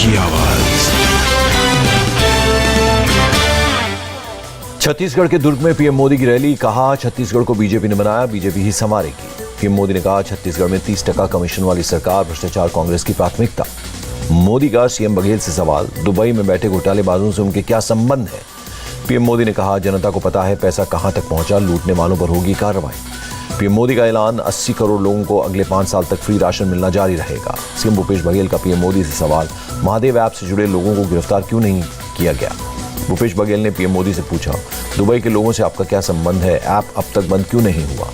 की आवाज। छत्तीसगढ़ के दुर्ग में पीएम मोदी की रैली। कहा छत्तीसगढ़ को बीजेपी ने बनाया, बीजेपी ही संवारेगी। पीएम मोदी ने कहा छत्तीसगढ़ में 30% कमीशन वाली सरकार, भ्रष्टाचार कांग्रेस की प्राथमिकता। मोदी का सीएम बघेल से सवाल, दुबई में बैठे घोटालेबाजों से उनके क्या संबंध है। पीएम मोदी ने कहा जनता को पता है पैसा कहां तक पहुंचा, लूटने वालों पर होगी कार्रवाई। पीएम मोदी का ऐलान, 80 करोड़ लोगों को अगले 5 साल तक फ्री राशन मिलना जारी रहेगा। सीएम भूपेश बघेल का पीएम मोदी से सवाल, महादेव ऐप से जुड़े लोगों को गिरफ्तार क्यों नहीं किया गया। भूपेश बघेल ने पीएम मोदी से पूछा, दुबई के लोगों से आपका क्या संबंध है, ऐप अब तक बंद क्यों नहीं हुआ।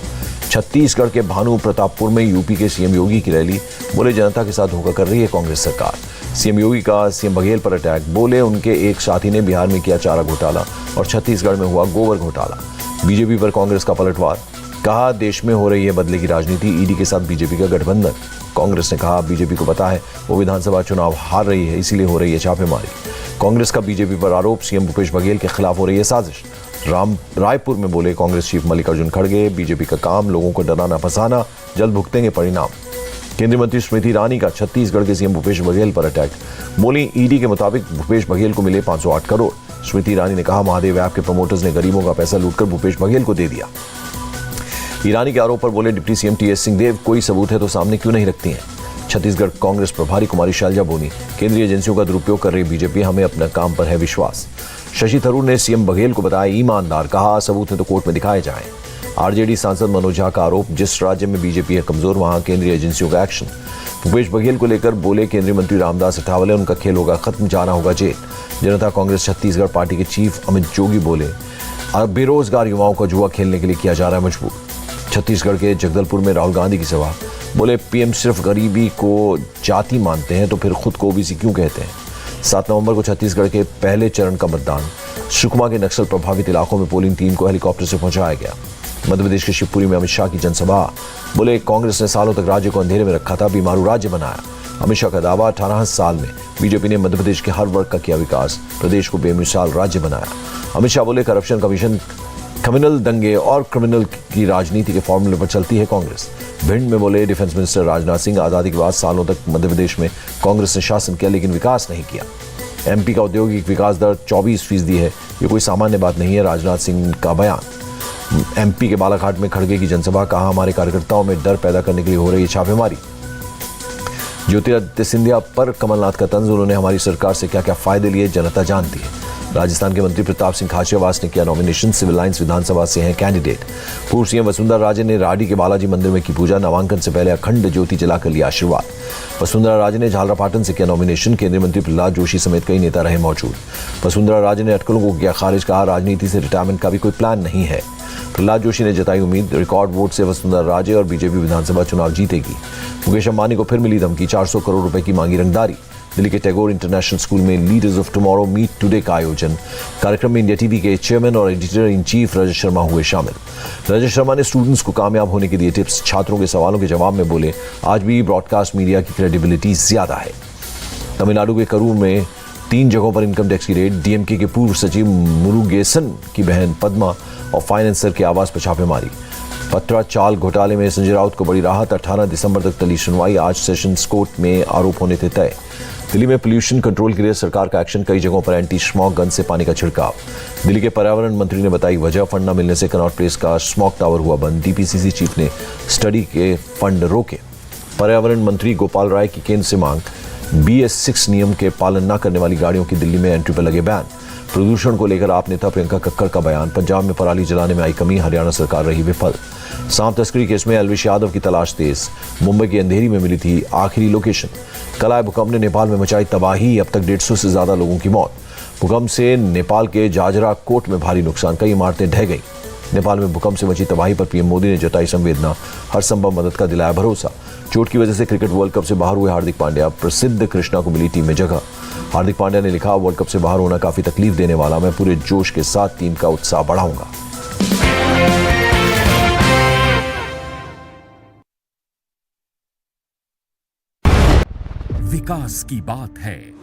छत्तीसगढ़ के भानु प्रतापपुर में यूपी के सीएम योगी की रैली। बोले जनता के साथ धोखा कर रही है कांग्रेस सरकार। सीएम योगी का सीएम बघेल पर अटैक। बोले उनके एक साथी ने बिहार में किया चारा घोटाला और छत्तीसगढ़ में हुआ गोबर घोटाला। बीजेपी पर कांग्रेस का पलटवार। कहा देश में हो रही है बदले की राजनीति, ईडी के साथ बीजेपी का गठबंधन। कांग्रेस ने कहा बीजेपी को पता है वो विधानसभा चुनाव हार रही है, इसीलिए हो रही है छापेमारी। कांग्रेस का बीजेपी पर आरोप, सीएम भूपेश बघेल के खिलाफ हो रही है साजिश। रायपुर में बोले कांग्रेस चीफ मल्लिकार्जुन खड़गे, बीजेपी का काम लोगों को डराना फंसाना, जल्द भुगतेंगे परिणाम। केंद्रीय मंत्री स्मृति ईरानी का छत्तीसगढ़ के सीएम भूपेश बघेल पर अटैक। बोली ईडी के मुताबिक भूपेश बघेल को मिले 508 करोड़। स्मृति ईरानी ने कहा महादेव ऐप के प्रमोटर्स ने गरीबों का पैसा लूटकर भूपेश बघेल को दे दिया। ईरानी के आरोप पर बोले डिप्टी सीएम टीएस सिंहदेव, कोई सबूत है तो सामने क्यों नहीं रखती हैं। छत्तीसगढ़ कांग्रेस प्रभारी कुमारी शैलजा बोली, केंद्रीय एजेंसियों का दुरुपयोग कर रही बीजेपी, हमें अपना काम पर है विश्वास। शशि थरूर ने सीएम बघेल को बताया ईमानदार। कहा सबूत है तो कोर्ट में दिखाए जाएं। आरजेडी सांसद मनोज झा का आरोप, जिस राज्य में बीजेपी है कमजोर, वहां केंद्रीय एजेंसियों का एक्शन। भूपेश बघेल को लेकर बोले केंद्रीय मंत्री रामदास अठावले, उनका खेल होगा खत्म, जाना होगा जेल। जनता कांग्रेस छत्तीसगढ़ पार्टी के चीफ अमित जोगी बोले अब बेरोजगार युवाओं को जुआ खेलने के लिए किया जा रहा है मजबूर। छत्तीसगढ़ के जगदलपुर में राहुल गांधी की सभा। बोले पीएम सिर्फ गरीबी को जाति मानते हैं तो फिर खुद को ओबीसी क्यों कहते हैं। 7 नवंबर को छत्तीसगढ़ के पहले चरण का मतदान। सुकमा के नक्सल प्रभावित इलाकों में पोलिंग टीम को हेलीकॉप्टर से पहुंचाया गया। मध्य प्रदेश के शिवपुरी में अमित शाह की जनसभा। बोले कांग्रेस ने सालों तक राज्य को अंधेरे में रखा था, बीमारू राज्य बनाया। अमित शाह का दावा, 18 साल में बीजेपी ने मध्य प्रदेश के हर वर्ग का किया विकास, प्रदेश को बेमिसाल राज्य बनाया। अमित शाह बोले करप्शन कमीशन, क्रिमिनल दंगे और क्रिमिनल की राजनीति के फॉर्मूले पर चलती है कांग्रेस। भिंड में बोले डिफेंस मिनिस्टर राजनाथ सिंह, आजादी के बाद सालों तक मध्य प्रदेश में कांग्रेस ने शासन किया लेकिन विकास नहीं किया। एमपी का औद्योगिक विकास दर 24% है, ये कोई सामान्य बात नहीं है, राजनाथ सिंह का बयान। एमपी के बालाघाट में खड़गे की जनसभा। कहा हमारे कार्यकर्ताओं में डर पैदा करने के लिए हो रही है छापेमारी। ज्योतिरादित्य सिंधिया पर कमलनाथ का तंज, उन्होंने हमारी सरकार से क्या क्या फायदे लिए जनता जानती है। राजस्थान के मंत्री प्रताप सिंह खाचरियावास ने किया नॉमिनेशन, सिविल लाइंस विधानसभा से हैं कैंडिडेट। पूर्व सीएम वसुंधरा राजे ने राडी के बालाजी मंदिर में की पूजा, नामांकन से पहले अखंड ज्योति जलाकर लिया आशीर्वाद। वसुंधरा राजे ने झालरापाटन से किया नॉमिनेशन, केंद्रीय मंत्री प्रहलाद जोशी समेत कई नेता रहे मौजूद। वसुंधरा राजे ने अटकलों को किया खारिज, कहा राजनीति से रिटायरमेंट का भी कोई प्लान नहीं है। प्रहलाद जोशी ने जताई उम्मीद, रिकॉर्ड वोट से वसुंधरा राजे और बीजेपी विधानसभा चुनाव जीतेगी। मुकेश अंबानी को फिर मिली धमकी, 400 करोड़ रुपए की मांगी रंगदारी। दिल्ली के टैगोर इंटरनेशनल स्कूल में leaders of tomorrow meet today का आयोजन। कार्यक्रम में इंडिया टीवी के चेयरमैन और editor in chief Rajat Sharma हुए शामिल। रजत शर्मा ने स्टूडेंट्स को कामयाब होने के दिए टिप्स। छात्रों के सवालों के जवाब में बोले आज भी ब्रॉडकास्ट मीडिया की क्रेडिबिलिटी ज्यादा है। तमिलनाडु के करूर में 3 जगहों पर इनकम टैक्स की रेड। डीएमके के पूर्व सचिव मुरुगेसन की बहन पद्मा और फाइनेंसर के आवास पर छापेमारी। पत्रा चाल घोटाले में संजय राउत को बड़ी राहत, 18 दिसंबर तक टली सुनवाई। आज सेशंस कोर्ट में आरोप होने थे तय। दिल्ली में पोल्यूशन कंट्रोल के लिए सरकार का एक्शन, कई जगहों पर एंटी स्मॉग गन से पानी का छिड़काव। दिल्ली के पर्यावरण मंत्री ने बताई वजह, फंड न मिलने से कनॉट प्लेस का स्मॉग टावर हुआ बंद। डीपीसीसी चीफ ने स्टडी के फंड रोके। पर्यावरण मंत्री गोपाल राय की केंद्र से मांग, BS6 नियम के पालन न करने वाली गाड़ियों की दिल्ली में एंट्री पर लगे बैन। प्रदूषण को लेकर आप नेता प्रियंका कक्कड़ का बयान, पंजाब में पराली जलाने में आई कमी, हरियाणा सरकार रही विफल। सांप तस्करी केस में एलविश यादव की तलाश तेज, मुंबई की अंधेरी में मिली थी आखिरी लोकेशन। कलाय भूकंप ने नेपाल में मचाई तबाही, अब तक 150 से ज्यादा लोगों की मौत। भूकंप से नेपाल के जाजरा कोट में भारी नुकसान, कई इमारतें ढह गई। नेपाल में भूकंप से मची तबाही पर पीएम मोदी ने जताई संवेदना, हर संभव मदद का दिलाया भरोसा। चोट की वजह से क्रिकेट वर्ल्ड कप से बाहर हुए हार्दिक पांड्या, प्रसिद्ध कृष्णा को मिली टीम में जगह। हार्दिक पांड्या ने लिखा, वर्ल्ड कप से बाहर होना काफी तकलीफ देने वाला, मैं पूरे जोश के साथ टीम का उत्साह बढ़ाऊंगा। विकास की बात है।